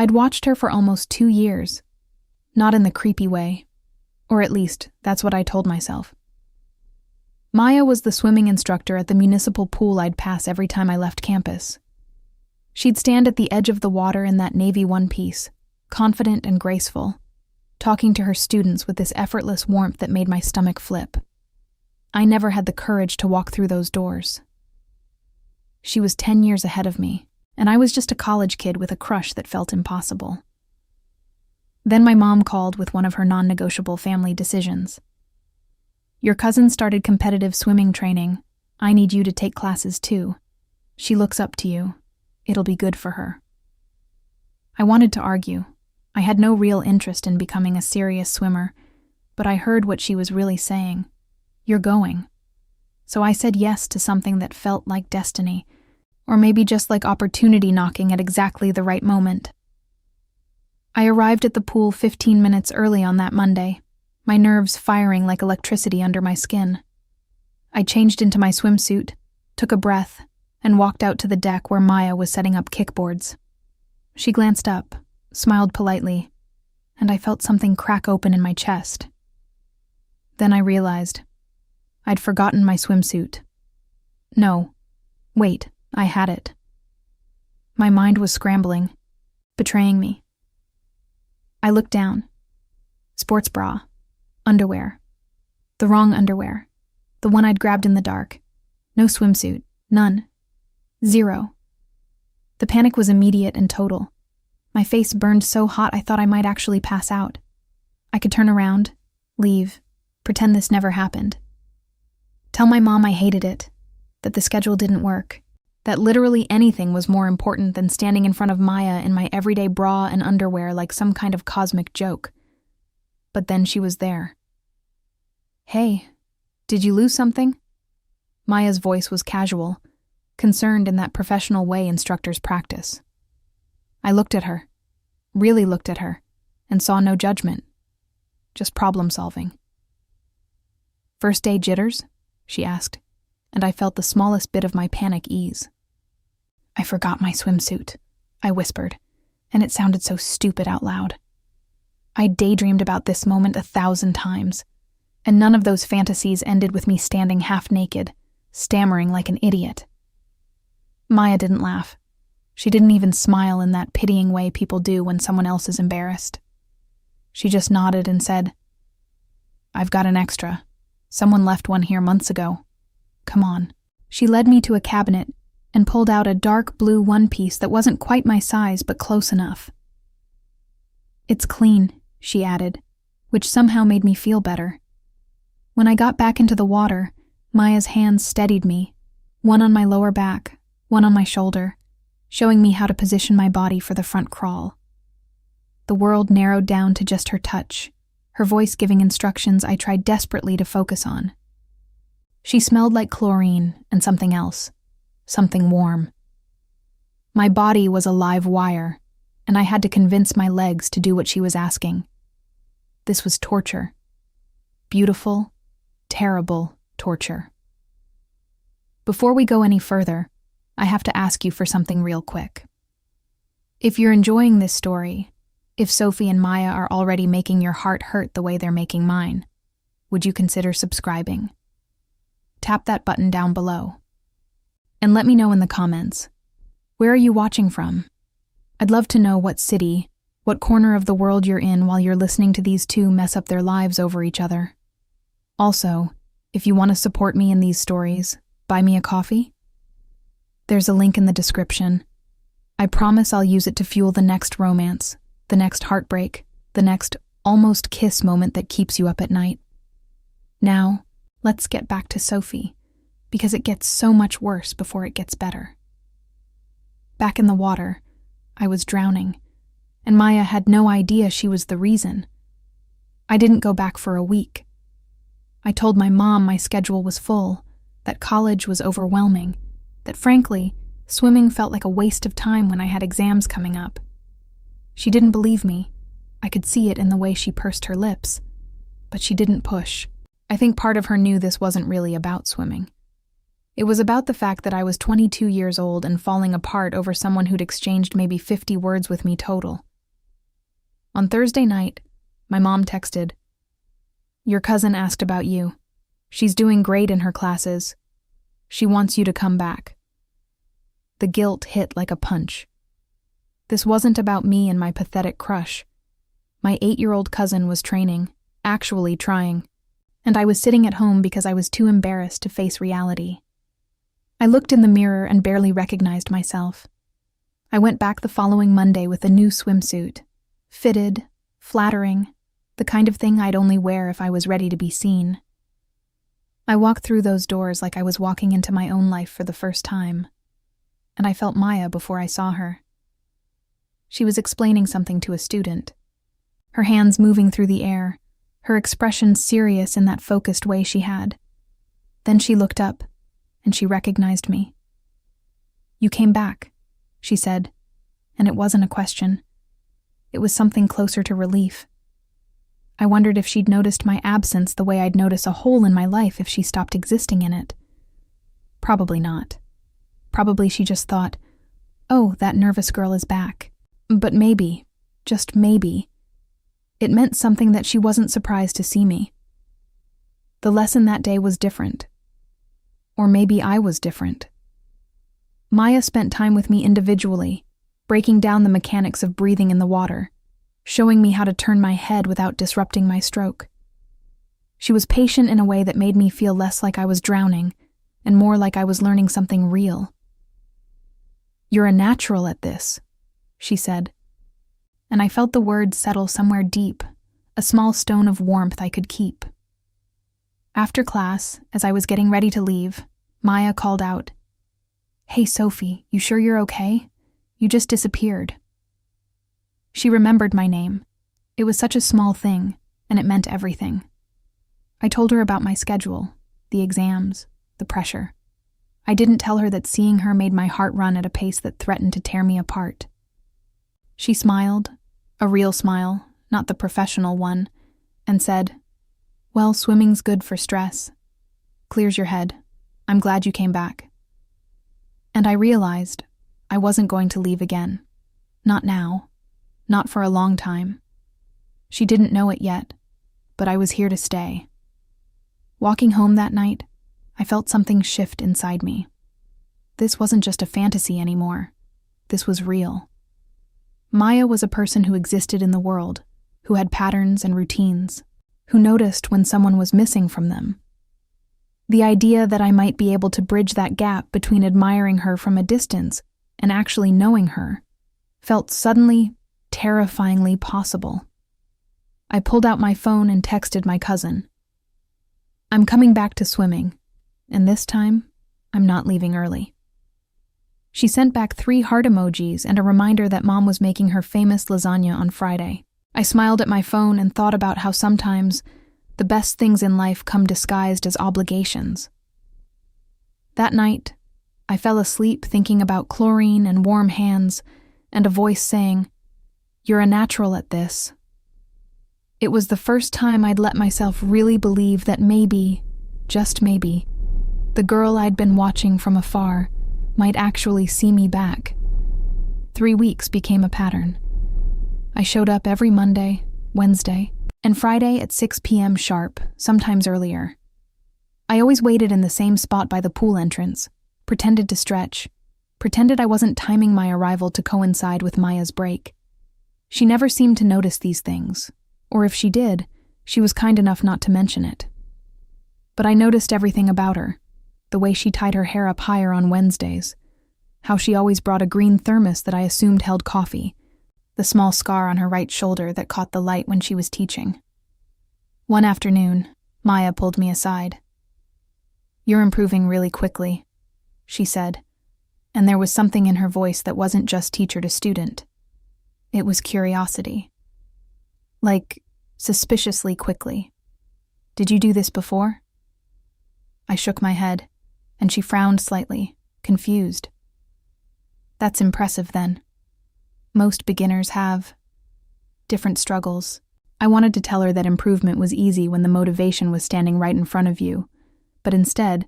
I'd watched her for almost 2 years, not in the creepy way, or at least that's what I told myself. Maya was the swimming instructor at the municipal pool I'd pass every time I left campus. She'd stand at the edge of the water in that navy one-piece, confident and graceful, talking to her students with this effortless warmth that made my stomach flip. I never had the courage to walk through those doors. She was 10 years ahead of me, and I was just a college kid with a crush that felt impossible. Then my mom called with one of her non-negotiable family decisions. "Your cousin started competitive swimming training. I need you to take classes too. She looks up to you. It'll be good for her." I wanted to argue. I had no real interest in becoming a serious swimmer, but I heard what she was really saying. "You're going." So I said yes to something that felt like destiny, or maybe just like opportunity knocking at exactly the right moment. I arrived at the pool 15 minutes early on that Monday, my nerves firing like electricity under my skin. I changed into my swimsuit, took a breath, and walked out to the deck where Maya was setting up kickboards. She glanced up, smiled politely, and I felt something crack open in my chest. Then I realized I'd forgotten my swimsuit. No, wait, I had it. My mind was scrambling, betraying me. I looked down. Sports bra, underwear. The wrong underwear. The one I'd grabbed in the dark. No swimsuit, none. 0. The panic was immediate and total. My face burned so hot I thought I might actually pass out. I could turn around, leave, pretend this never happened. Tell my mom I hated it, that the schedule didn't work, that literally anything was more important than standing in front of Maya in my everyday bra and underwear like some kind of cosmic joke. But then she was there. "Hey, did you lose something?" Maya's voice was casual, concerned in that professional way instructors practice. I looked at her, really looked at her, and saw no judgment, just problem solving. "First day jitters?" she asked, and I felt the smallest bit of my panic ease. "I forgot my swimsuit," I whispered, and it sounded so stupid out loud. I daydreamed about this moment 1,000 times, and none of those fantasies ended with me standing half naked, stammering like an idiot. Maya didn't laugh. She didn't even smile in that pitying way people do when someone else is embarrassed. She just nodded and said, "I've got an extra. Someone left one here months ago. Come on." She led me to a cabinet and pulled out a dark blue one-piece that wasn't quite my size but close enough. "It's clean," she added, which somehow made me feel better. When I got back into the water, Maya's hands steadied me, one on my lower back, one on my shoulder, showing me how to position my body for the front crawl. The world narrowed down to just her touch, her voice giving instructions I tried desperately to focus on. She smelled like chlorine and something else, something warm. My body was a live wire, and I had to convince my legs to do what she was asking. This was torture. Beautiful, terrible torture. Before we go any further, I have to ask you for something real quick. If you're enjoying this story, if Sophie and Maya are already making your heart hurt the way they're making mine, would you consider subscribing? Tap that button down below. And let me know in the comments, where are you watching from? I'd love to know what city, what corner of the world you're in while you're listening to these two mess up their lives over each other. Also, if you want to support me in these stories, buy me a coffee. There's a link in the description. I promise I'll use it to fuel the next romance, the next heartbreak, the next almost kiss moment that keeps you up at night. Now, let's get back to Sophie, because it gets so much worse before it gets better. Back in the water, I was drowning, and Maya had no idea she was the reason. I didn't go back for a week. I told my mom my schedule was full, that college was overwhelming, that frankly, swimming felt like a waste of time when I had exams coming up. She didn't believe me. I could see it in the way she pursed her lips, but she didn't push. I think part of her knew this wasn't really about swimming. It was about the fact that I was 22 years old and falling apart over someone who'd exchanged maybe 50 words with me total, On Thursday night, my mom texted, "Your cousin asked about you. She's doing great in her classes. She wants you to come back." The guilt hit like a punch. This wasn't about me and my pathetic crush. My 8-year-old cousin was training, actually trying, and I was sitting at home because I was too embarrassed to face reality. I looked in the mirror and barely recognized myself. I went back the following Monday with a new swimsuit, fitted, flattering, the kind of thing I'd only wear if I was ready to be seen. I walked through those doors like I was walking into my own life for the first time, and I felt Maya before I saw her. She was explaining something to a student, her hands moving through the air, her expression serious in that focused way she had. Then she looked up, and she recognized me. "You came back," she said, and it wasn't a question. It was something closer to relief. I wondered if she'd noticed my absence the way I'd notice a hole in my life if she stopped existing in it. Probably not. Probably she just thought, "Oh, that nervous girl is back." But maybe, just maybe, it meant something that she wasn't surprised to see me. The lesson that day was different. Or maybe I was different. Maya spent time with me individually, breaking down the mechanics of breathing in the water, showing me how to turn my head without disrupting my stroke. She was patient in a way that made me feel less like I was drowning and more like I was learning something real. "You're a natural at this," she said, and I felt the words settle somewhere deep, a small stone of warmth I could keep. After class, as I was getting ready to leave, Maya called out, "Hey Sophie, you sure you're okay? You just disappeared." She remembered my name. It was such a small thing, and it meant everything. I told her about my schedule, the exams, the pressure. I didn't tell her that seeing her made my heart run at a pace that threatened to tear me apart. She smiled, a real smile, not the professional one, and said, "Well, swimming's good for stress. Clears your head. I'm glad you came back." And I realized I wasn't going to leave again. Not now. Not for a long time. She didn't know it yet, but I was here to stay. Walking home that night, I felt something shift inside me. This wasn't just a fantasy anymore. This was real. Maya was a person who existed in the world, who had patterns and routines, who noticed when someone was missing from them. The idea that I might be able to bridge that gap between admiring her from a distance and actually knowing her felt suddenly, terrifyingly possible. I pulled out my phone and texted my cousin. "I'm coming back to swimming, and this time, I'm not leaving early." She sent back 3 heart emojis and a reminder that Mom was making her famous lasagna on Friday. I smiled at my phone and thought about how sometimes the best things in life come disguised as obligations. That night, I fell asleep thinking about chlorine and warm hands and a voice saying, "You're a natural at this." It was the first time I'd let myself really believe that maybe, just maybe, the girl I'd been watching from afar might actually see me back. 3 weeks became a pattern. I showed up every Monday, Wednesday, and Friday at 6 p.m. sharp, sometimes earlier. I always waited in the same spot by the pool entrance, pretended to stretch, pretended I wasn't timing my arrival to coincide with Maya's break. She never seemed to notice these things, or if she did, she was kind enough not to mention it. But I noticed everything about her. The way she tied her hair up higher on Wednesdays, how she always brought a green thermos that I assumed held coffee, the small scar on her right shoulder that caught the light when she was teaching. One afternoon, Maya pulled me aside. "You're improving really quickly," she said, and there was something in her voice that wasn't just teacher to student. It was curiosity. Like, suspiciously quickly. "Did you do this before?" I shook my head, and she frowned slightly, confused. "That's impressive, then. Most beginners have different struggles." I wanted to tell her that improvement was easy when the motivation was standing right in front of you, but instead,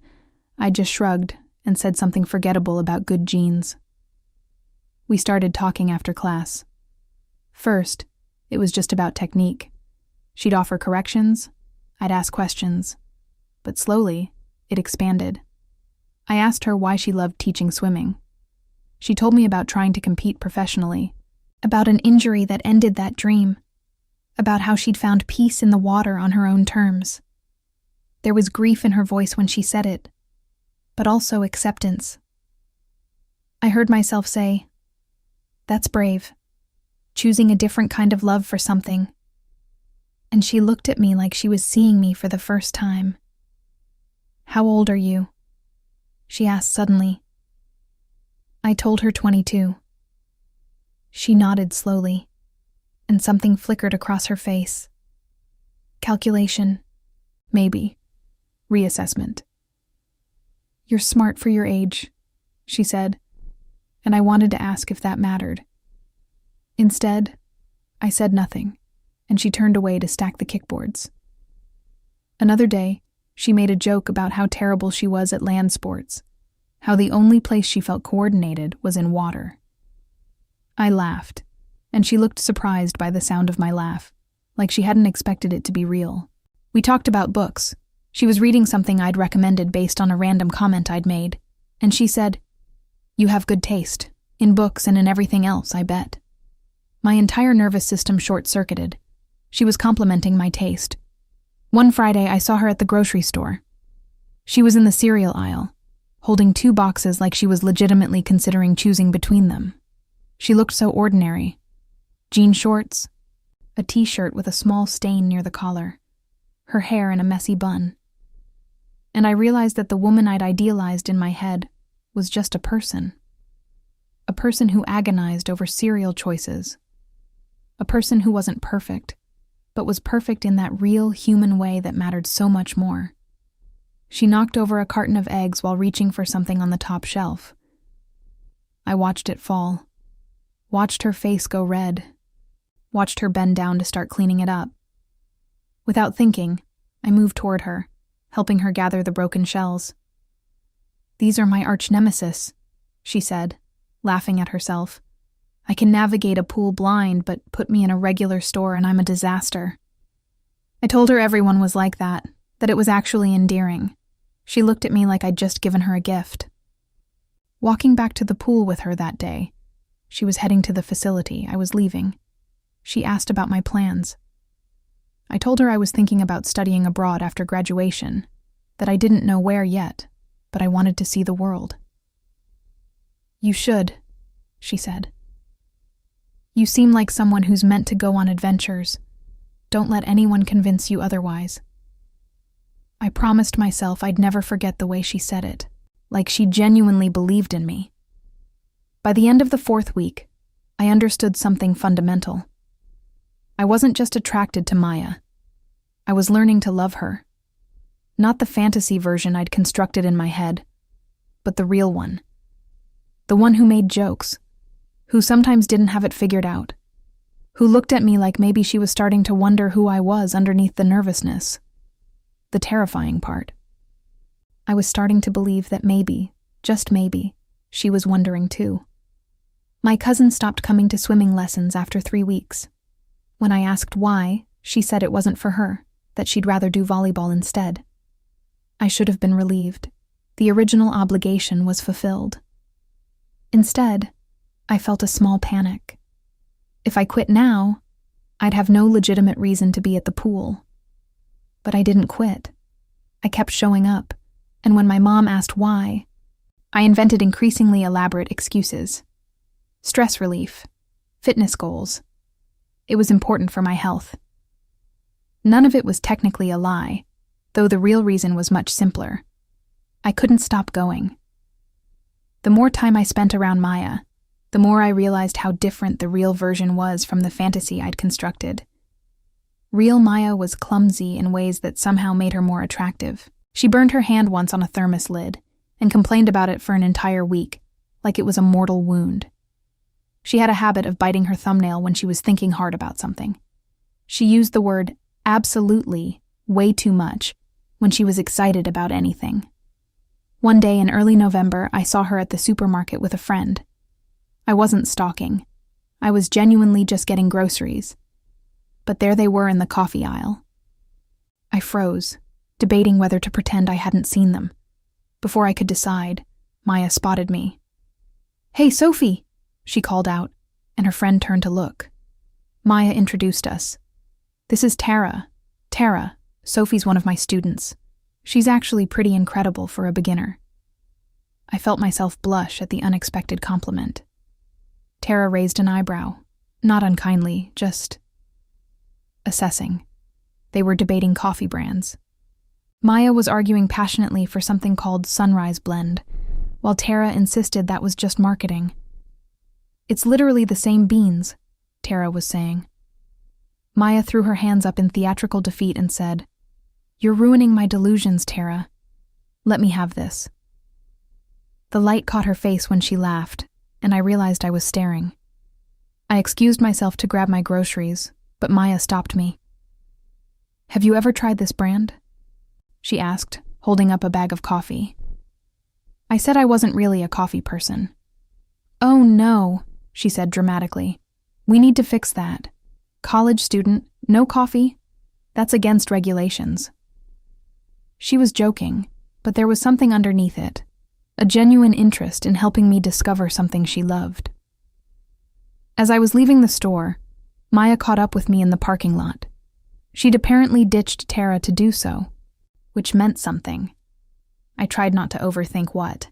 I just shrugged and said something forgettable about good genes. We started talking after class. First, It was just about technique. She'd offer corrections, I'd ask questions. But slowly, it expanded. I asked her why she loved teaching swimming. She told me about trying to compete professionally, about an injury that ended that dream, about how she'd found peace in the water on her own terms. There was grief in her voice when she said it, but also acceptance. I heard myself say, "That's brave, choosing a different kind of love for something." And she looked at me like she was seeing me for the first time. "How old are you?" she asked suddenly. I told her 22. She nodded slowly, and something flickered across her face. Calculation. Maybe. Reassessment. "You're smart for your age," she said, and I wanted to ask if that mattered. Instead, I said nothing, and she turned away to stack the kickboards. Another day, she made a joke about how terrible she was at land sports, how the only place she felt coordinated was in water. I laughed, and she looked surprised by the sound of my laugh, like she hadn't expected it to be real. We talked about books. She was reading something I'd recommended based on a random comment I'd made, and she said, "You have good taste, in books and in everything else, I bet." My entire nervous system short-circuited. She was complimenting my taste. One Friday, I saw her at the grocery store. She was in the cereal aisle, holding 2 boxes like she was legitimately considering choosing between them. She looked so ordinary. Jean shorts, a t-shirt with a small stain near the collar, her hair in a messy bun. And I realized that the woman I'd idealized in my head was just a person who agonized over cereal choices, a person who wasn't perfect, but was perfect in that real human way that mattered so much more. She knocked over a carton of eggs while reaching for something on the top shelf. I watched it fall, watched her face go red, watched her bend down to start cleaning it up. Without thinking, I moved toward her, helping her gather the broken shells. "These are my arch nemesis," she said, laughing at herself. "I can navigate a pool blind, but put me in a regular store and I'm a disaster." I told her everyone was like that it was actually endearing. She looked at me like I'd just given her a gift. Walking back to the pool with her that day, she was heading to the facility. I was leaving. She asked about my plans. I told her I was thinking about studying abroad after graduation, that I didn't know where yet, but I wanted to see the world. "You should," she said. "You seem like someone who's meant to go on adventures. Don't let anyone convince you otherwise." I promised myself I'd never forget the way she said it, like she genuinely believed in me. By the end of the 4th week, I understood something fundamental. I wasn't just attracted to Maya. I was learning to love her. Not the fantasy version I'd constructed in my head, but the real one. The one who made jokes, who sometimes didn't have it figured out, who looked at me like maybe she was starting to wonder who I was underneath the nervousness, the terrifying part. I was starting to believe that maybe, just maybe, she was wondering too. My cousin stopped coming to swimming lessons after 3 weeks. When I asked why, she said it wasn't for her, that she'd rather do volleyball instead. I should have been relieved. The original obligation was fulfilled. Instead, I felt a small panic. If I quit now, I'd have no legitimate reason to be at the pool. But I didn't quit. I kept showing up, and when my mom asked why, I invented increasingly elaborate excuses. Stress relief, fitness goals. It was important for my health. None of it was technically a lie, though the real reason was much simpler. I couldn't stop going. The more time I spent around Maya, the more I realized how different the real version was from the fantasy I'd constructed. Real Maya was clumsy in ways that somehow made her more attractive. She burned her hand once on a thermos lid and complained about it for an entire week, like it was a mortal wound. She had a habit of biting her thumbnail when she was thinking hard about something. She used the word absolutely way too much when she was excited about anything. One day in early November, I saw her at the supermarket with a friend. I wasn't stalking. I was genuinely just getting groceries. but there they were in the coffee aisle. I froze, debating whether to pretend I hadn't seen them. Before I could decide, Maya spotted me. "Hey, Sophie!" she called out, and her friend turned to look. Maya introduced us. "This is Tara. Tara, Sophie's one of my students. She's actually pretty incredible for a beginner." I felt myself blush at the unexpected compliment. Tara raised an eyebrow, not unkindly, just assessing. They were debating coffee brands. Maya was arguing passionately for something called Sunrise Blend, while Tara insisted that was just marketing. "It's literally the same beans," Tara was saying. Maya threw her hands up in theatrical defeat and said, "You're ruining my delusions, Tara. Let me have this." The light caught her face when she laughed, and I realized I was staring. I excused myself to grab my groceries, but Maya stopped me. "Have you ever tried this brand?" she asked, holding up a bag of coffee. I said I wasn't really a coffee person. "Oh no," she said dramatically. "We need to fix that. College student, no coffee? That's against regulations." She was joking, but there was something underneath it, a genuine interest in helping me discover something she loved. As I was leaving the store, Maya caught up with me in the parking lot. She'd apparently ditched Tara to do so, which meant something. I tried not to overthink what.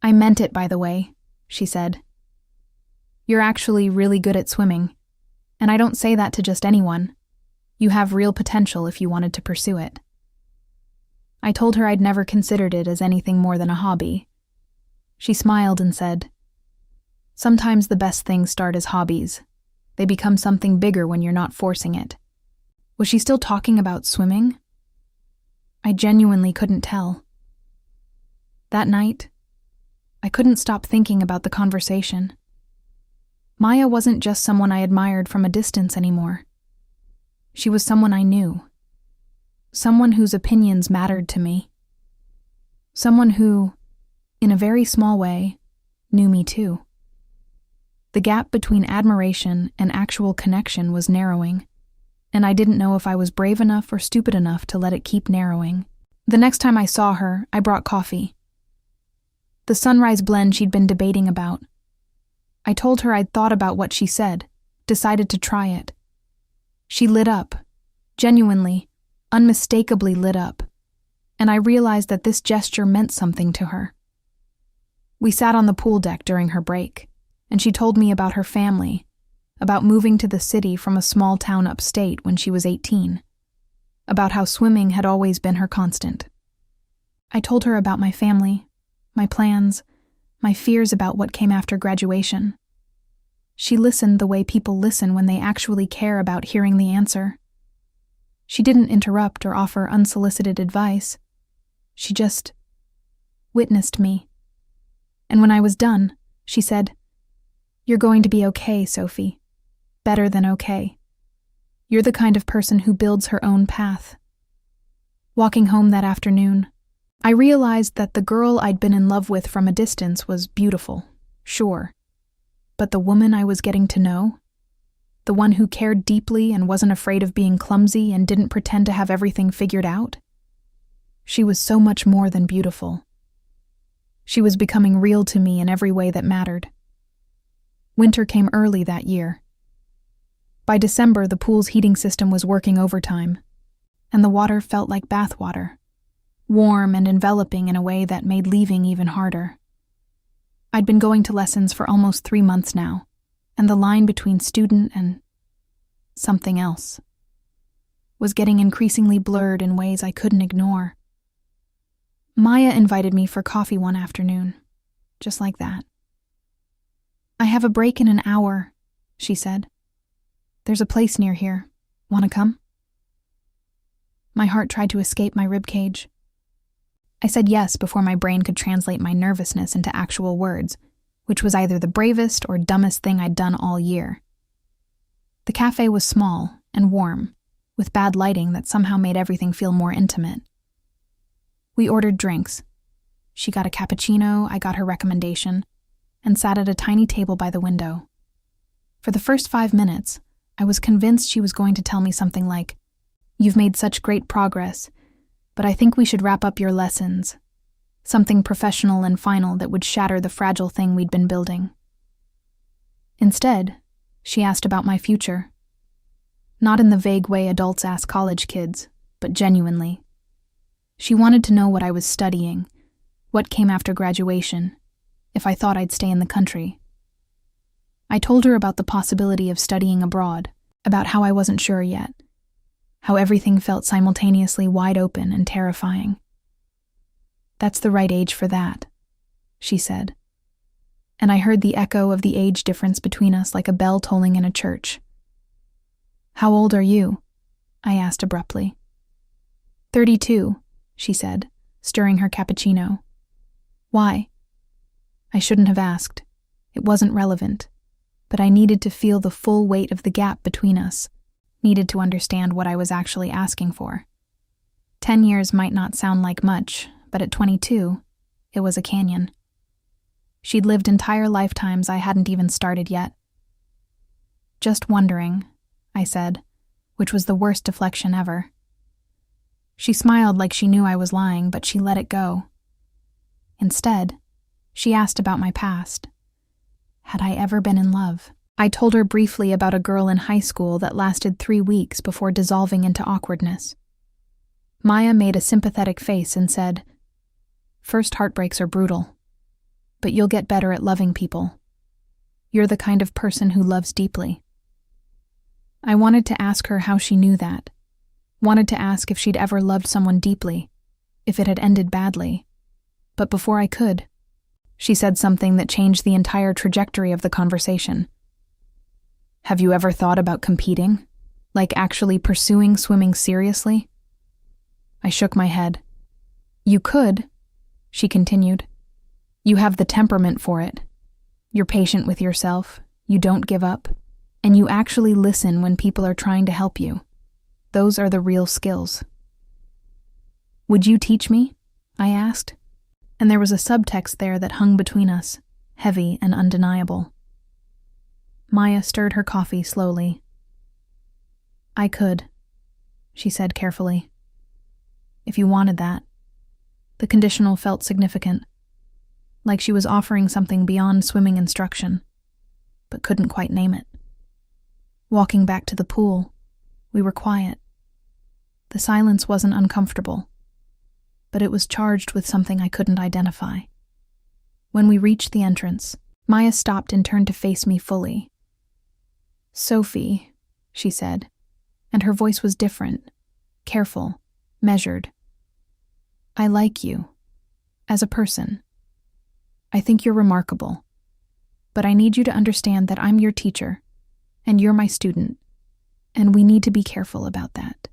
"I meant it, by the way," she said. "You're actually really good at swimming, and I don't say that to just anyone. You have real potential if you wanted to pursue it." I told her I'd never considered it as anything more than a hobby. She smiled and said, "Sometimes the best things start as hobbies. They become something bigger when you're not forcing it." Was she still talking about swimming? I genuinely couldn't tell. That night, I couldn't stop thinking about the conversation. Maya wasn't just someone I admired from a distance anymore. She was someone I knew. Someone whose opinions mattered to me. Someone who, in a very small way, knew me too. The gap between admiration and actual connection was narrowing, and I didn't know if I was brave enough or stupid enough to let it keep narrowing. The next time I saw her, I brought coffee. The Sunrise Blend she'd been debating about. I told her I'd thought about what she said, decided to try it. She lit up, genuinely, unmistakably lit up, and I realized that this gesture meant something to her. We sat on the pool deck during her break, and she told me about her family, about moving to the city from a small town upstate when she was 18, about how swimming had always been her constant. I told her about my family, my plans, my fears about what came after graduation. She listened the way people listen when they actually care about hearing the answer. She didn't interrupt or offer unsolicited advice. She just witnessed me. And when I was done, she said, "You're going to be okay, Sophie. Better than okay. You're the kind of person who builds her own path." Walking home that afternoon, I realized that the girl I'd been in love with from a distance was beautiful, sure. But the woman I was getting to know, the one who cared deeply and wasn't afraid of being clumsy and didn't pretend to have everything figured out, she was so much more than beautiful. She was becoming real to me in every way that mattered. Winter came early that year. By December, the pool's heating system was working overtime, and the water felt like bath water, warm and enveloping in a way that made leaving even harder. I'd been going to lessons for almost 3 months now, and the line between student and something else was getting increasingly blurred in ways I couldn't ignore. Maya invited me for coffee one afternoon, just like that. "I have a break in an hour," she said. "There's a place near here. Want to come?" My heart tried to escape my ribcage. I said yes before my brain could translate my nervousness into actual words, which was either the bravest or dumbest thing I'd done all year. The cafe was small and warm, with bad lighting that somehow made everything feel more intimate. We ordered drinks. She got a cappuccino, I got her recommendation, and sat at a tiny table by the window. For the first 5 minutes, I was convinced she was going to tell me something like, "You've made such great progress, but I think we should wrap up your lessons." Something professional and final that would shatter the fragile thing we'd been building. Instead, she asked about my future. Not in the vague way adults ask college kids, but genuinely. She wanted to know what I was studying, what came after graduation, if I thought I'd stay in the country. I told her about the possibility of studying abroad, about how I wasn't sure yet, how everything felt simultaneously wide open and terrifying. "That's the right age for that," she said. And I heard the echo of the age difference between us like a bell tolling in a church. "How old are you?" I asked abruptly. 32, she said, stirring her cappuccino. "Why?" I shouldn't have asked. It wasn't relevant. But I needed to feel the full weight of the gap between us, needed to understand what I was actually asking for. 10 years might not sound like much, but at 22, it was a canyon. She'd lived entire lifetimes I hadn't even started yet. "Just wondering," I said, which was the worst deflection ever. She smiled like she knew I was lying, but she let it go. Instead, she asked about my past. Had I ever been in love? I told her briefly about a girl in high school that lasted 3 weeks before dissolving into awkwardness. Maya made a sympathetic face and said, "First heartbreaks are brutal, but you'll get better at loving people. You're the kind of person who loves deeply." I wanted to ask her how she knew that, wanted to ask if she'd ever loved someone deeply, if it had ended badly. But before I could, she said something that changed the entire trajectory of the conversation. "Have you ever thought about competing? Like actually pursuing swimming seriously?" I shook my head. "You could," she continued. "You have the temperament for it. You're patient with yourself, you don't give up, and you actually listen when people are trying to help you. Those are the real skills." "Would you teach me?" I asked. And there was a subtext there that hung between us, heavy and undeniable. Maya stirred her coffee slowly. "I could," she said carefully. "If you wanted that." The conditional felt significant, like she was offering something beyond swimming instruction, but couldn't quite name it. Walking back to the pool, we were quiet. The silence wasn't uncomfortable, but it was charged with something I couldn't identify. When we reached the entrance, Maya stopped and turned to face me fully. "Sophie," she said, and her voice was different, careful, measured. "I like you, as a person. I think you're remarkable, but I need you to understand that I'm your teacher, and you're my student, and we need to be careful about that."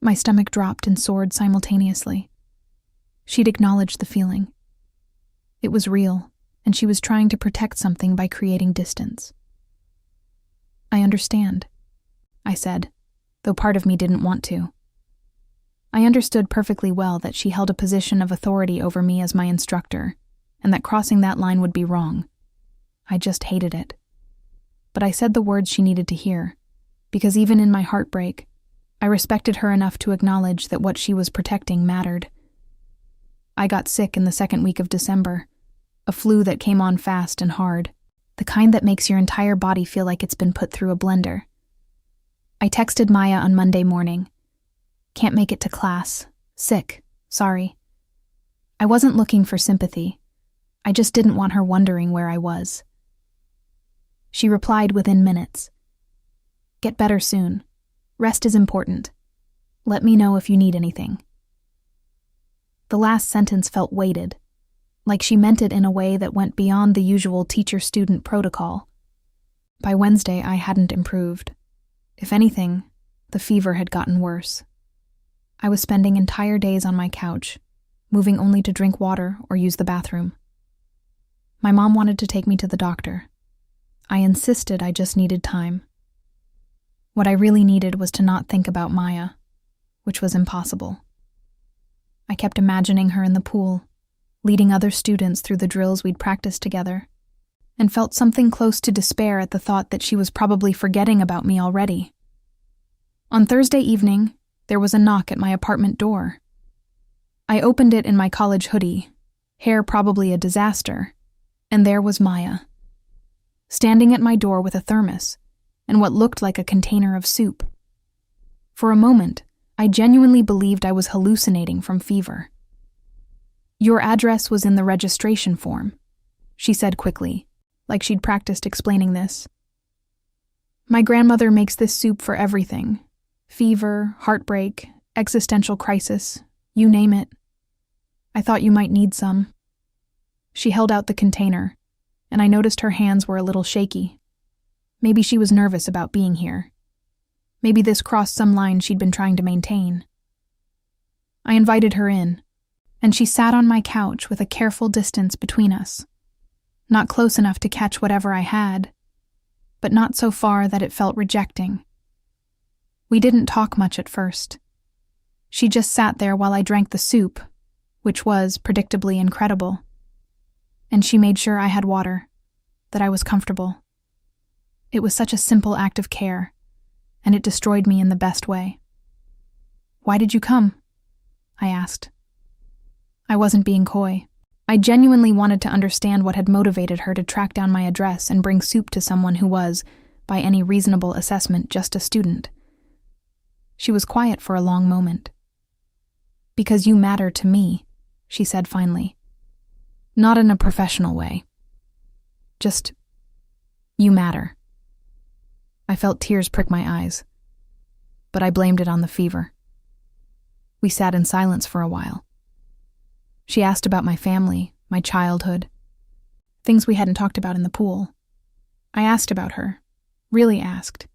My stomach dropped and soared simultaneously. She'd acknowledged the feeling. It was real, and she was trying to protect something by creating distance. "I understand," I said, though part of me didn't want to. I understood perfectly well that she held a position of authority over me as my instructor, and that crossing that line would be wrong. I just hated it. But I said the words she needed to hear, because even in my heartbreak, I respected her enough to acknowledge that what she was protecting mattered. I got sick in the second week of December, a flu that came on fast and hard, the kind that makes your entire body feel like it's been put through a blender. I texted Maya on Monday morning. "Can't make it to class. Sick. Sorry." I wasn't looking for sympathy. I just didn't want her wondering where I was. She replied within minutes. "Get better soon. Rest is important. Let me know if you need anything." The last sentence felt weighted, like she meant it in a way that went beyond the usual teacher-student protocol. By Wednesday, I hadn't improved. If anything, the fever had gotten worse. I was spending entire days on my couch, moving only to drink water or use the bathroom. My mom wanted to take me to the doctor. I insisted I just needed time. What I really needed was to not think about Maya, which was impossible. I kept imagining her in the pool, leading other students through the drills we'd practiced together, and felt something close to despair at the thought that she was probably forgetting about me already. On Thursday evening, there was a knock at my apartment door. I opened it in my college hoodie, hair probably a disaster, and there was Maya, standing at my door with a thermos and what looked like a container of soup. For a moment, I genuinely believed I was hallucinating from fever. "Your address was in the registration form," she said quickly, like she'd practiced explaining this. "My grandmother makes this soup for everything. Fever, heartbreak, existential crisis, you name it. I thought you might need some." She held out the container, and I noticed her hands were a little shaky. Maybe she was nervous about being here. Maybe this crossed some line she'd been trying to maintain. I invited her in, and she sat on my couch with a careful distance between us. Not close enough to catch whatever I had, but not so far that it felt rejecting. We didn't talk much at first. She just sat there while I drank the soup, which was, predictably, incredible. And she made sure I had water, that I was comfortable. It was such a simple act of care, and it destroyed me in the best way. "Why did you come?" I asked. I wasn't being coy. I genuinely wanted to understand what had motivated her to track down my address and bring soup to someone who was, by any reasonable assessment, just a student. She was quiet for a long moment. "Because you matter to me," she said finally. "Not in a professional way. Just, you matter." I felt tears prick my eyes, but I blamed it on the fever. We sat in silence for a while. She asked about my family, my childhood, things we hadn't talked about in the pool. I asked about her, really asked.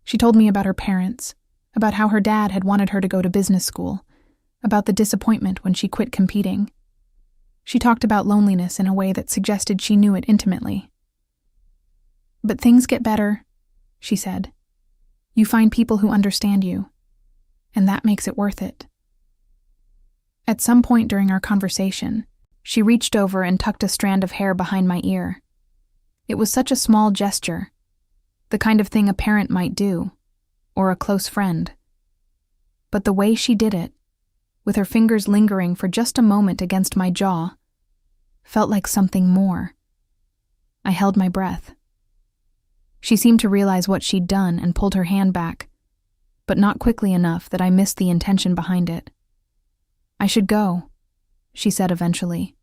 She told me about her parents, about how her dad had wanted her to go to business school, about the disappointment when she quit competing. She talked about loneliness in a way that suggested she knew it intimately. "But things get better," she said. "You find people who understand you, and that makes it worth it." At some point during our conversation, she reached over and tucked a strand of hair behind my ear. It was such a small gesture, the kind of thing a parent might do, or a close friend. But the way she did it, with her fingers lingering for just a moment against my jaw, felt like something more. I held my breath. She seemed to realize what she'd done and pulled her hand back, but not quickly enough that I missed the intention behind it. "I should go," she said eventually.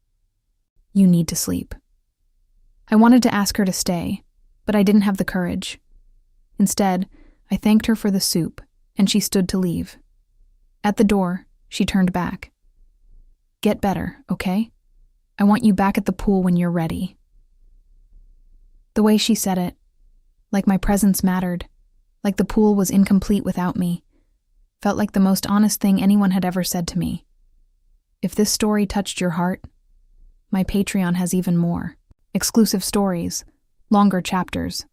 "You need to sleep." I wanted to ask her to stay, but I didn't have the courage. Instead, I thanked her for the soup, and she stood to leave. At the door, she turned back. "Get better, okay? I want you back at the pool when you're ready." The way she said it, like my presence mattered, like the pool was incomplete without me, felt like the most honest thing anyone had ever said to me. If this story touched your heart, my Patreon has even more. Exclusive stories, longer chapters,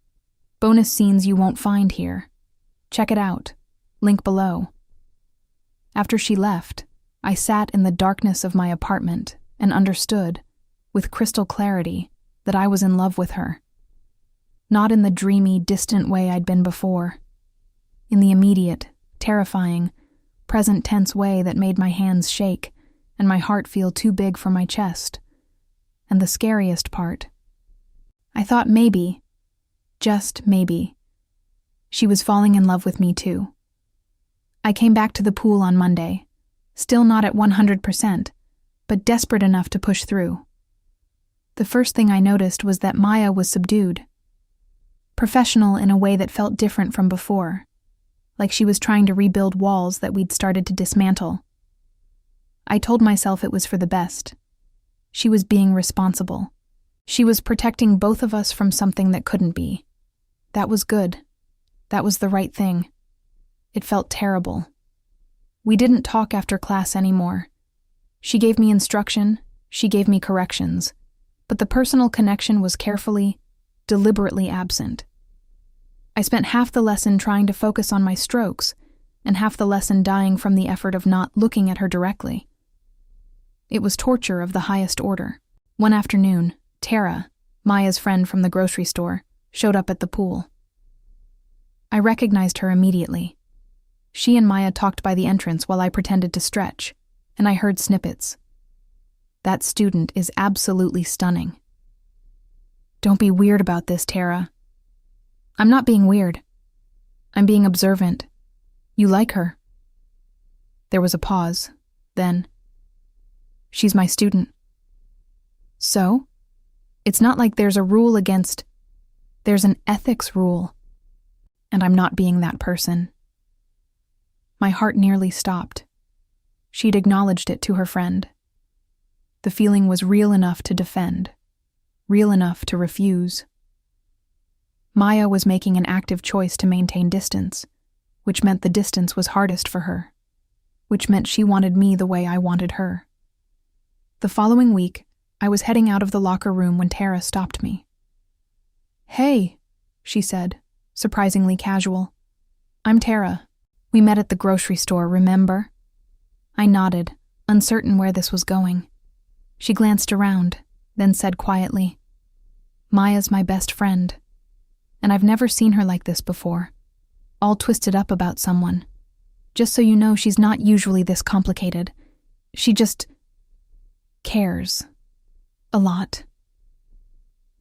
bonus scenes you won't find here. Check it out. Link below. After she left, I sat in the darkness of my apartment and understood, with crystal clarity, that I was in love with her. Not in the dreamy, distant way I'd been before. In the immediate, terrifying, present tense way that made my hands shake and my heart feel too big for my chest. And the scariest part, I thought maybe, just maybe, she was falling in love with me too. I came back to the pool on Monday, still not at 100%, but desperate enough to push through. The first thing I noticed was that Maya was subdued. Professional in a way that felt different from before, like she was trying to rebuild walls that we'd started to dismantle. I told myself it was for the best. She was being responsible. She was protecting both of us from something that couldn't be. That was good. That was the right thing. It felt terrible. We didn't talk after class anymore. She gave me instruction, she gave me corrections, but the personal connection was carefully, deliberately absent. I spent half the lesson trying to focus on my strokes, and half the lesson dying from the effort of not looking at her directly. It was torture of the highest order. One afternoon, Tara, Maya's friend from the grocery store, showed up at the pool. I recognized her immediately. She and Maya talked by the entrance while I pretended to stretch, and I heard snippets. That student is absolutely stunning. Don't be weird about this, Tara. I'm not being weird. I'm being observant. You like her. There was a pause. Then, she's my student. So? It's not like there's a rule against... There's an ethics rule. And I'm not being that person. My heart nearly stopped. She'd acknowledged it to her friend. The feeling was real enough to defend, real enough to refuse. Maya was making an active choice to maintain distance, which meant the distance was hardest for her, which meant she wanted me the way I wanted her. The following week, I was heading out of the locker room when Tara stopped me. "Hey," she said, surprisingly casual. "I'm Tara. We met at the grocery store, remember?" I nodded, uncertain where this was going. She glanced around, then said quietly, "Maya's my best friend, and I've never seen her like this before, all twisted up about someone. Just so you know, she's not usually this complicated. She just cares. A lot."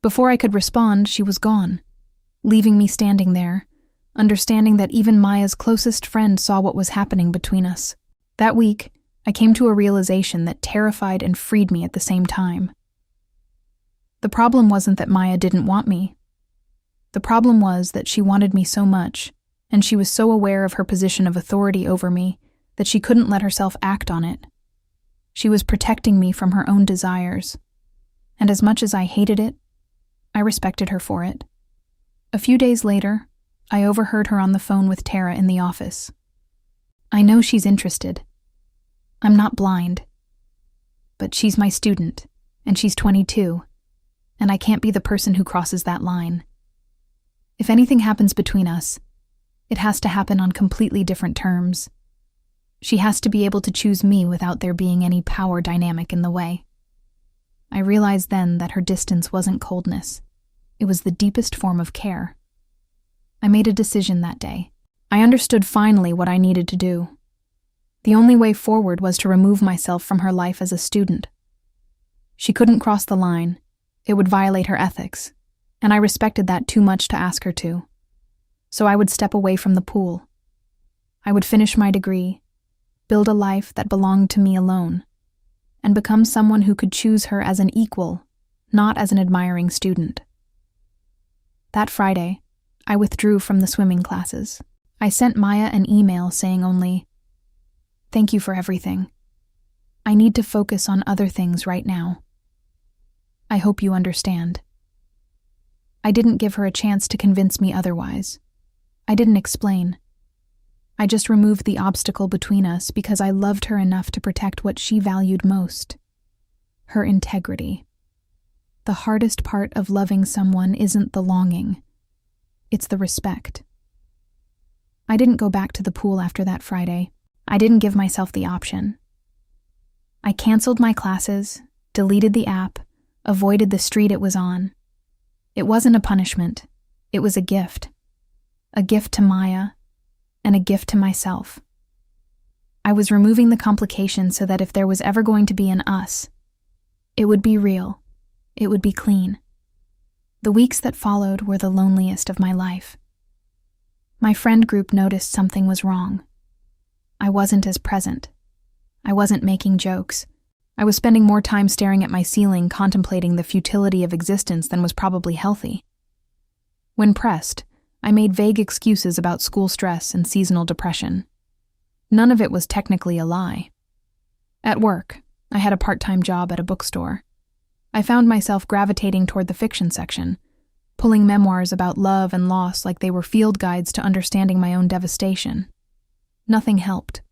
Before I could respond, she was gone, leaving me standing there, understanding that even Maya's closest friend saw what was happening between us. That week, I came to a realization that terrified and freed me at the same time. The problem wasn't that Maya didn't want me. The problem was that she wanted me so much, and she was so aware of her position of authority over me that she couldn't let herself act on it. She was protecting me from her own desires, and as much as I hated it, I respected her for it. A few days later, I overheard her on the phone with Tara in the office. I know she's interested. I'm not blind. But she's my student, and she's 22, and I can't be the person who crosses that line. If anything happens between us, it has to happen on completely different terms. She has to be able to choose me without there being any power dynamic in the way. I realized then that her distance wasn't coldness. It was the deepest form of care. I made a decision that day. I understood finally what I needed to do. The only way forward was to remove myself from her life as a student. She couldn't cross the line. It would violate her ethics, and I respected that too much to ask her to. So I would step away from the pool. I would finish my degree, build a life that belonged to me alone, and become someone who could choose her as an equal, not as an admiring student. That Friday, I withdrew from the swimming classes. I sent Maya an email saying only, "Thank you for everything. I need to focus on other things right now. I hope you understand." I didn't give her a chance to convince me otherwise. I didn't explain. I just removed the obstacle between us because I loved her enough to protect what she valued most: her integrity. The hardest part of loving someone isn't the longing. It's the respect. I didn't go back to the pool after that Friday. I didn't give myself the option. I canceled my classes, deleted the app, avoided the street it was on. It wasn't a punishment. It was a gift. A gift to Maya, and a gift to myself. I was removing the complication so that if there was ever going to be an us, it would be real. It would be clean. The weeks that followed were the loneliest of my life. My friend group noticed something was wrong. I wasn't as present. I wasn't making jokes. I was spending more time staring at my ceiling, contemplating the futility of existence than was probably healthy. When pressed, I made vague excuses about school stress and seasonal depression. None of it was technically a lie. At work, I had a part-time job at a bookstore. I found myself gravitating toward the fiction section, pulling memoirs about love and loss like they were field guides to understanding my own devastation. Nothing helped.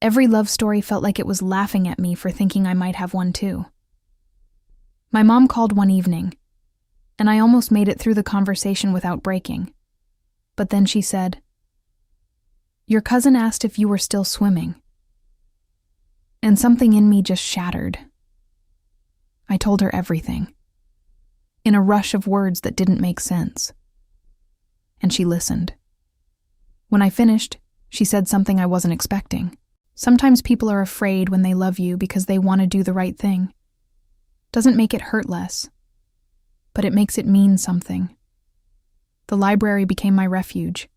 Every love story felt like it was laughing at me for thinking I might have one too. My mom called one evening, and I almost made it through the conversation without breaking. But then she said, "Your cousin asked if you were still swimming." And something in me just shattered. I told her everything. in a rush of words that didn't make sense. And she listened. When I finished, she said something I wasn't expecting. Sometimes people are afraid when they love you because they want to do the right thing. Doesn't make it hurt less, but it makes it mean something. The library became my refuge.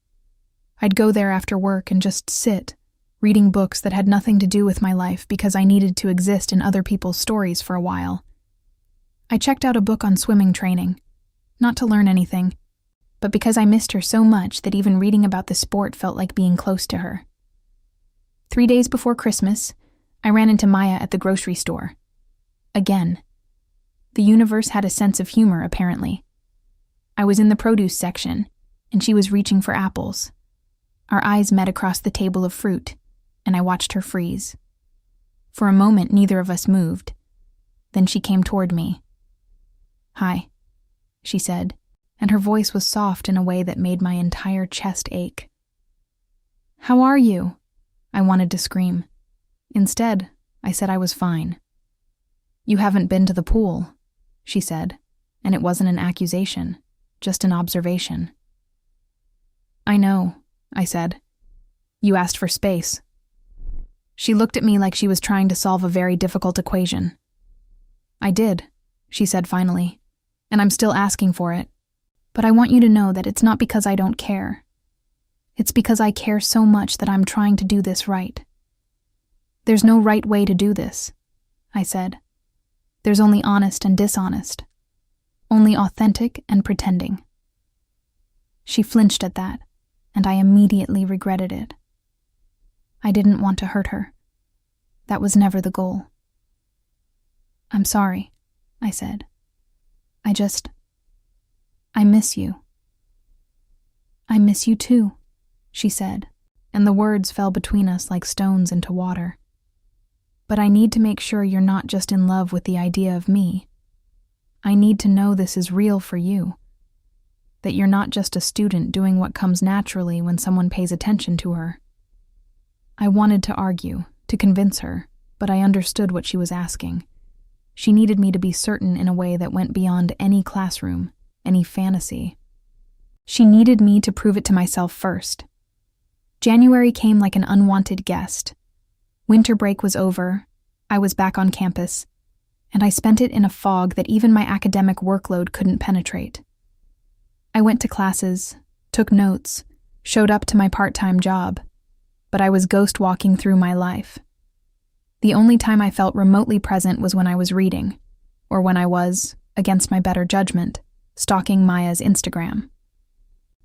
I'd go there after work and just sit, reading books that had nothing to do with my life because I needed to exist in other people's stories for a while. I checked out a book on swimming training, not to learn anything, but because I missed her so much that even reading about the sport felt like being close to her. 3 days before Christmas, I ran into Maya at the grocery store. Again. The universe had a sense of humor, apparently. I was in the produce section, and she was reaching for apples. Our eyes met across the table of fruit, and I watched her freeze. For a moment, neither of us moved. Then she came toward me. "Hi," she said, and her voice was soft in a way that made my entire chest ache. "How are you?" I wanted to scream. Instead, I said I was fine. "You haven't been to the pool," she said, and it wasn't an accusation, just an observation. "I know," I said. "You asked for space." She looked at me like she was trying to solve a very difficult equation. "I did," she said finally, "and I'm still asking for it. But I want you to know that it's not because I don't care. It's because I care so much that I'm trying to do this right." "There's no right way to do this," I said. "There's only honest and dishonest. Only authentic and pretending." She flinched at that, and I immediately regretted it. I didn't want to hurt her. That was never the goal. "I'm sorry," I said. I miss you." "I miss you too," she said, and the words fell between us like stones into water. "But I need to make sure you're not just in love with the idea of me. I need to know this is real for you. That you're not just a student doing what comes naturally when someone pays attention to her." I wanted to argue, to convince her, but I understood what she was asking. She needed me to be certain in a way that went beyond any classroom, any fantasy. She needed me to prove it to myself first. January came like an unwanted guest. Winter break was over, I was back on campus, and I spent it in a fog that even my academic workload couldn't penetrate. I went to classes, took notes, showed up to my part-time job, but I was ghost-walking through my life. The only time I felt remotely present was when I was reading, or when I was, against my better judgment, stalking Maya's Instagram.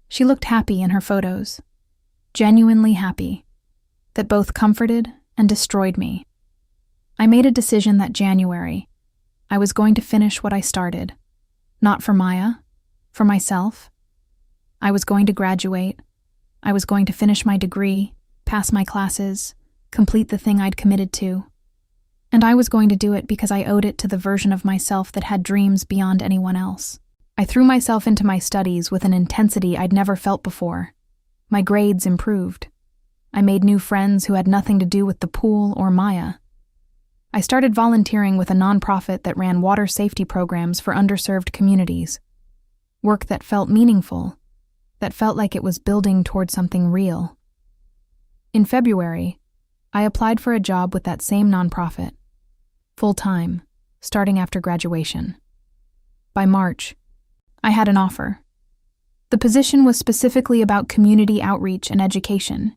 She looked happy in her photos, genuinely happy, that both comforted and destroyed me. I made a decision that January, I was going to finish what I started, not for Maya, for myself. I was going to graduate. I was going to finish my degree, pass my classes, complete the thing I'd committed to. And I was going to do it because I owed it to the version of myself that had dreams beyond anyone else. I threw myself into my studies with an intensity I'd never felt before. My grades improved. I made new friends who had nothing to do with the pool or Maya. I started volunteering with a nonprofit that ran water safety programs for underserved communities. Work that felt meaningful, that felt like it was building toward something real. In February, I applied for a job with that same nonprofit, full-time, starting after graduation. By March, I had an offer. The position was specifically about community outreach and education,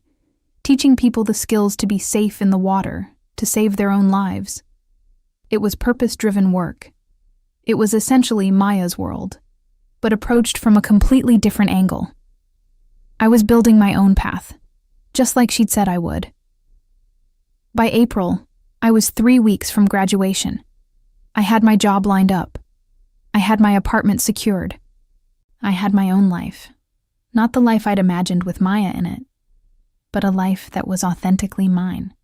teaching people the skills to be safe in the water, to save their own lives. It was purpose-driven work. It was essentially Maya's world, but approached from a completely different angle. I was building my own path, just like she'd said I would. By April, I was 3 weeks from graduation. I had my job lined up. I had my apartment secured. I had my own life. Not the life I'd imagined with Maya in it, but a life that was authentically mine.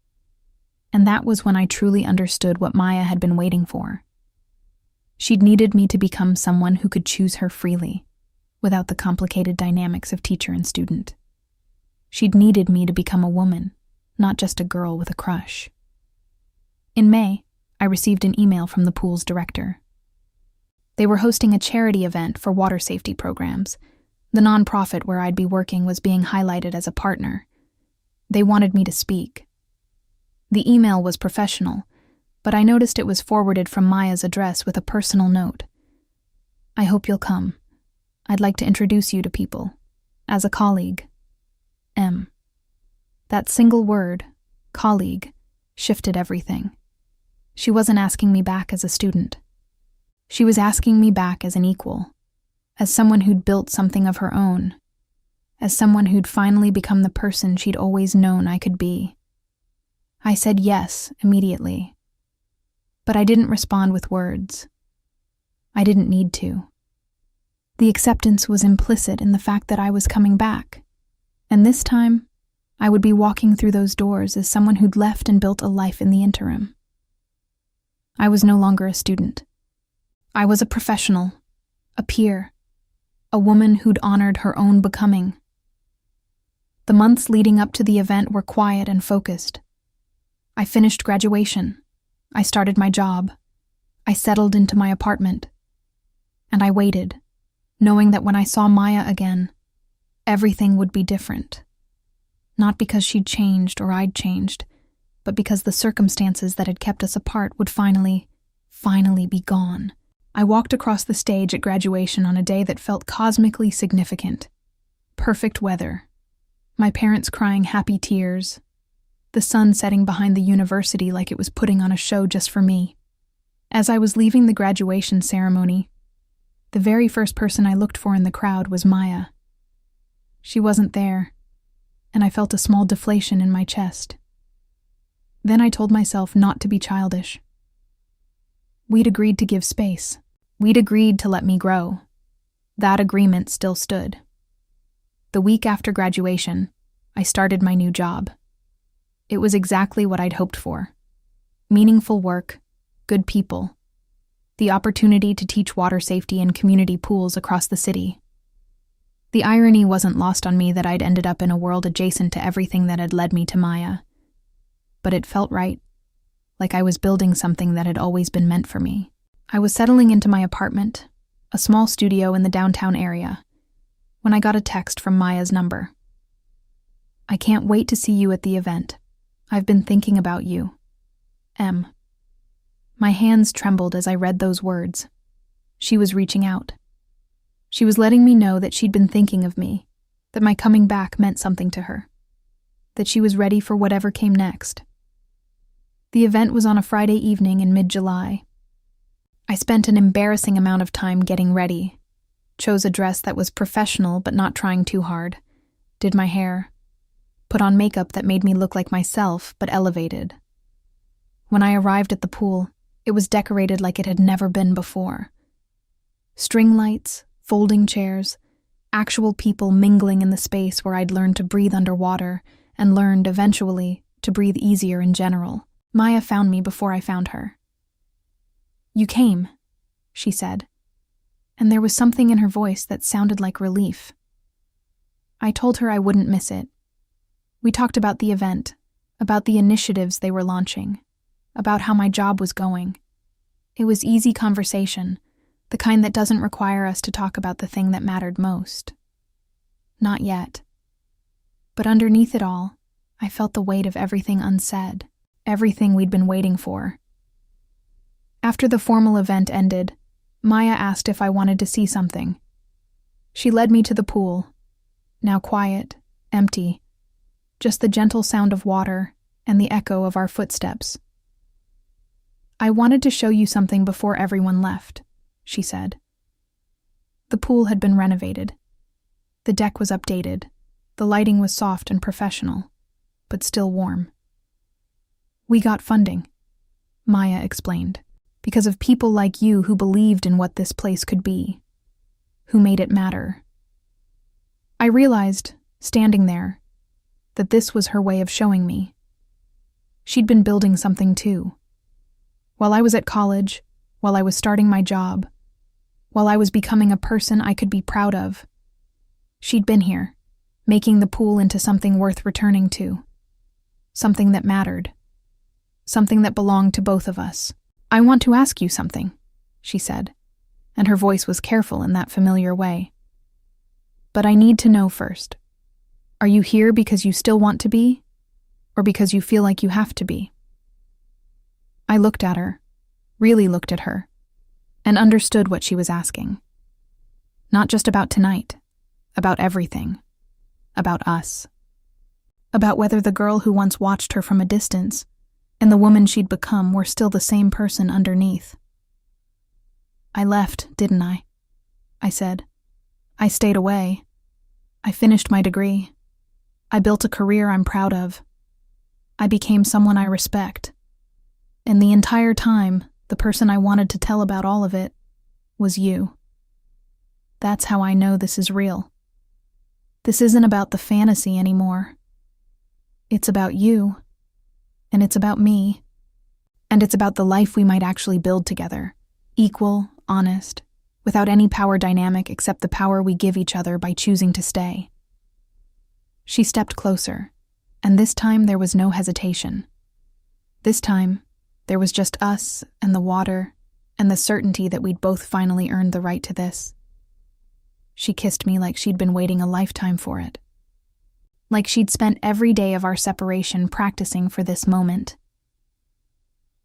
And that was when I truly understood what Maya had been waiting for. She'd needed me to become someone who could choose her freely, without the complicated dynamics of teacher and student. She'd needed me to become a woman, not just a girl with a crush. In May, I received an email from the pool's director. They were hosting a charity event for water safety programs. The nonprofit where I'd be working was being highlighted as a partner. They wanted me to speak. The email was professional, but I noticed it was forwarded from Maya's address with a personal note. I hope you'll come. I'd like to introduce you to people. As a colleague. M. That single word, colleague, shifted everything. She wasn't asking me back as a student. She was asking me back as an equal, as someone who'd built something of her own, as someone who'd finally become the person she'd always known I could be. I said yes immediately, but I didn't respond with words. I didn't need to. The acceptance was implicit in the fact that I was coming back, and this time, I would be walking through those doors as someone who'd left and built a life in the interim. I was no longer a student. I was a professional, a peer, a woman who'd honored her own becoming. The months leading up to the event were quiet and focused. I finished graduation. I started my job. I settled into my apartment. And I waited, knowing that when I saw Maya again, everything would be different. Not because she'd changed or I'd changed, but because the circumstances that had kept us apart would finally be gone. I walked across the stage at graduation on a day that felt cosmically significant. Perfect weather. My parents crying happy tears. The sun setting behind the university like it was putting on a show just for me. As I was leaving the graduation ceremony, the very first person I looked for in the crowd was Maya. She wasn't there, and I felt a small deflation in my chest. Then I told myself not to be childish. We'd agreed to give space. We'd agreed to let me grow. That agreement still stood. The week after graduation, I started my new job. It was exactly what I'd hoped for. Meaningful work, good people, the opportunity to teach water safety in community pools across the city. The irony wasn't lost on me that I'd ended up in a world adjacent to everything that had led me to Maya. But it felt right, like I was building something that had always been meant for me. I was settling into my apartment, a small studio in the downtown area, when I got a text from Maya's number. I can't wait to see you at the event. I've been thinking about you. M. My hands trembled as I read those words. She was reaching out. She was letting me know that she'd been thinking of me, that my coming back meant something to her, that she was ready for whatever came next. The event was on a Friday evening in mid-July. I spent an embarrassing amount of time getting ready, chose a dress that was professional but not trying too hard, did my hair, put on makeup that made me look like myself but elevated. When I arrived at the pool, it was decorated like it had never been before. String lights, folding chairs, actual people mingling in the space where I'd learned to breathe underwater and learned, eventually, to breathe easier in general. Maya found me before I found her. You came, she said, and there was something in her voice that sounded like relief. I told her I wouldn't miss it. We talked about the event, about the initiatives they were launching, about how my job was going. It was easy conversation, the kind that doesn't require us to talk about the thing that mattered most. Not yet. But underneath it all, I felt the weight of everything unsaid, everything we'd been waiting for. After the formal event ended, Maya asked if I wanted to see something. She led me to the pool, now quiet, empty, just the gentle sound of water and the echo of our footsteps. I wanted to show you something before everyone left, she said. The pool had been renovated. The deck was updated. The lighting was soft and professional, but still warm. We got funding, Maya explained, because of people like you who believed in what this place could be, who made it matter. I realized, standing there, that this was her way of showing me. She'd been building something too. While I was at college, while I was starting my job, while I was becoming a person I could be proud of, she'd been here, making the pool into something worth returning to, something that mattered, something that belonged to both of us. I want to ask you something, she said. and her voice was careful in that familiar way. "But I need to know first. Are you here because you still want to be, or because you feel like you have to be?" I looked at her, really looked at her, and understood what she was asking. Not just about tonight, about everything. About us. About whether the girl who once watched her from a distance and the woman she'd become were still the same person underneath. "I left, didn't I?" I said. "I stayed away. I finished my degree. I built a career I'm proud of. I became someone I respect. And the entire time, the person I wanted to tell about all of it was you. That's how I know this is real. This isn't about the fantasy anymore. It's about you, and it's about me, and it's about the life we might actually build together, equal, honest, without any power dynamic except the power we give each other by choosing to stay." She stepped closer, and this time there was no hesitation. This time, there was just us and the water and the certainty that we'd both finally earned the right to this. She kissed me like she'd been waiting a lifetime for it. Like she'd spent every day of our separation practicing for this moment.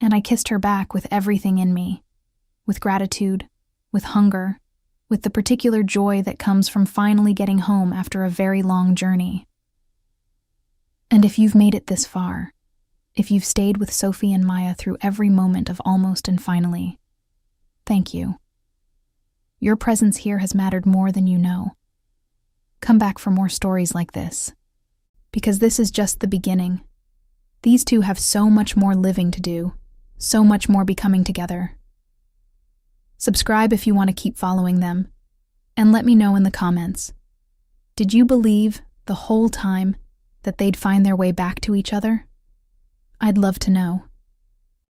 And I kissed her back with everything in me, with gratitude, with hunger, with the particular joy that comes from finally getting home after a very long journey. And if you've made it this far, if you've stayed with Sophie and Maya through every moment of almost and finally, thank you. Your presence here has mattered more than you know. Come back for more stories like this, because this is just the beginning. These two have so much more living to do, so much more becoming together. Subscribe if you want to keep following them, and let me know in the comments. Did you believe the whole time that they'd find their way back to each other? I'd love to know.